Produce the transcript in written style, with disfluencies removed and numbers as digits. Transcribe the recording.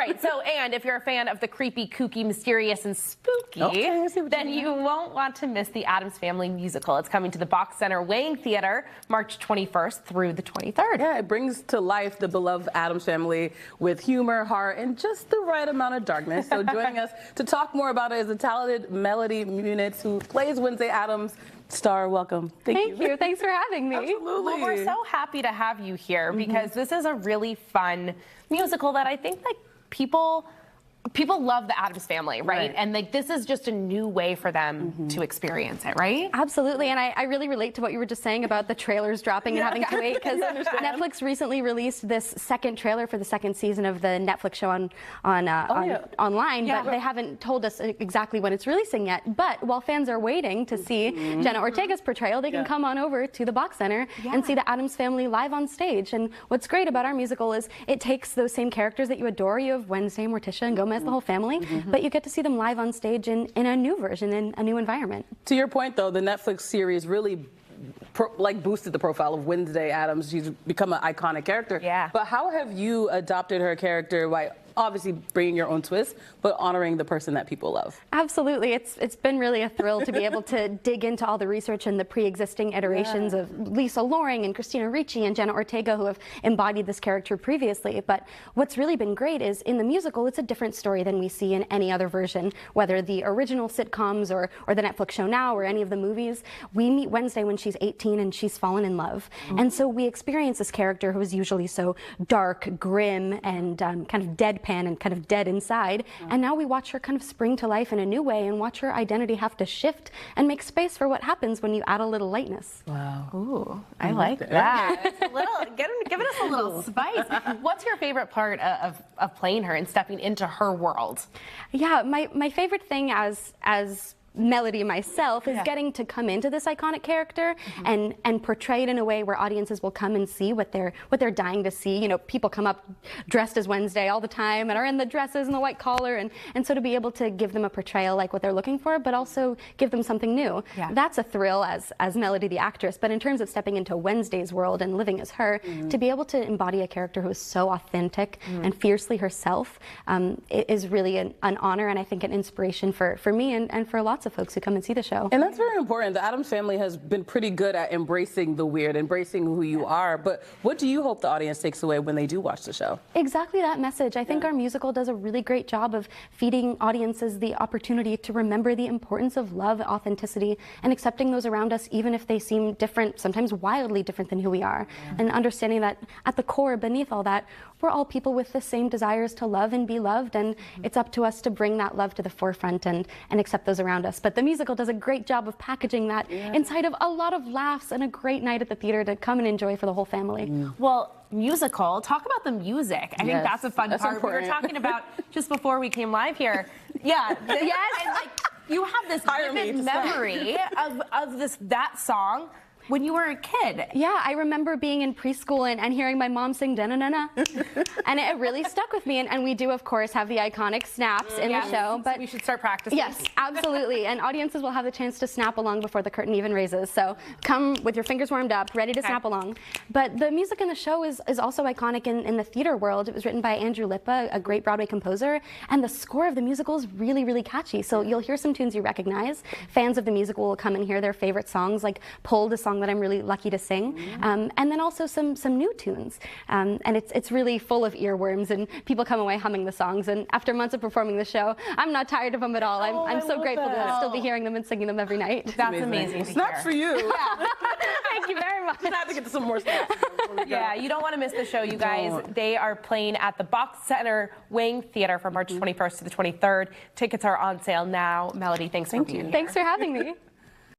right. So, and if you're a fan of the creepy, kooky, mysterious, and spooky, then you won't want to miss the Addams Family musical. It's coming to the Box Center Wayne Theater March 21st through the 23rd. Yeah, it brings to life the beloved Addams Family with humor, heart, and just the right amount of darkness. So joining us to talk more about it is the talented Melody Munitz, who plays Wednesday Addams. Star, welcome. Thank you. Thanks for having me. Absolutely. Well, we're so happy to have you here because this is a really fun musical that I think like people love the Addams Family, right? And like this is just a new way for them to experience it, right? Absolutely, and I really relate to what you were just saying about the trailers dropping and having to wait, because Netflix recently released this second trailer for the second season of the Netflix show online, but they haven't told us exactly when it's releasing yet. But while fans are waiting to see Jenna Ortega's portrayal, they can come on over to the Box Center and see the Addams Family live on stage. And what's great about our musical is it takes those same characters that you adore. You have Wednesday, Morticia, and Gomez, the whole family, but you get to see them live on stage in a new version, in a new environment. To your point, though, the Netflix series really boosted the profile of Wednesday Addams. She's become an iconic character. Yeah. But how have you adopted her character by obviously bringing your own twist, but honoring the person that people love? Absolutely. It's been really a thrill to be able to dig into all the research and the pre-existing iterations of Lisa Loring and Christina Ricci and Jenna Ortega, who have embodied this character previously. But what's really been great is in the musical, it's a different story than we see in any other version, whether the original sitcoms or the Netflix show now or any of the movies. We meet Wednesday when she's 18 and she's fallen in love. And so we experience this character who is usually so dark, grim, and kind of deadpan and kind of dead inside. And now we watch her kind of spring to life in a new way and watch her identity have to shift and make space for what happens when you add a little lightness. Wow. Ooh, I like that. It's a little, giving us a little spice. What's your favorite part of playing her and stepping into her world? Yeah, my favorite thing as Melody myself is getting to come into this iconic character and portray it in a way where audiences will come and see what they're dying to see. You know, people come up dressed as Wednesday all the time and are in the dresses and the white collar, and so to be able to give them a portrayal like what they're looking for, but also give them something new. That's a thrill as Melody the actress. But in terms of stepping into Wednesday's world and living as her, to be able to embody a character who is so authentic and fiercely herself is really an honor, and I think an inspiration for me and for lots of folks who come and see the show. And that's very important. The Addams Family has been pretty good at embracing the weird, embracing who you are. But what do you hope the audience takes away when they do watch the show? Exactly that message. I think our musical does a really great job of feeding audiences the opportunity to remember the importance of love, authenticity, and accepting those around us, even if they seem different, sometimes wildly different than who we are. And understanding that at the core, beneath all that, we're all people with the same desires to love and be loved, and it's up to us to bring that love to the forefront and accept those around us. But the musical does a great job of packaging that inside of a lot of laughs and a great night at the theater to come and enjoy for the whole family. Well, musical, talk about the music. I think that's a fun part. Important. We were talking about just before we came live here. And like, you have this vivid memory of that song when you were a kid. Yeah, I remember being in preschool and hearing my mom sing da-na-na-na. And it really stuck with me. And we do, of course, have the iconic snaps in the show. But so we should start practicing. Yes, absolutely. And audiences will have the chance to snap along before the curtain even raises. So come with your fingers warmed up, ready to snap along. But the music in the show is also iconic in the theater world. It was written by Andrew Lippa, a great Broadway composer. And the score of the musical is really, really catchy. So you'll hear some tunes you recognize. Fans of the musical will come and hear their favorite songs, like Pulled, a song that I'm really lucky to sing, and then also some new tunes, and it's really full of earworms, and people come away humming the songs, and after months of performing the show, I'm not tired of them at all. I'm so grateful to still be hearing them and singing them every night. That's amazing. Snaps for you. Thank you very much. I have to get to some more snaps. Yeah, you don't want to miss the show, you guys. They are playing at the Box Center Wayne Theater from March 21st to the 23rd. Tickets are on sale now. Melody, thanks for being here. Thanks for having me.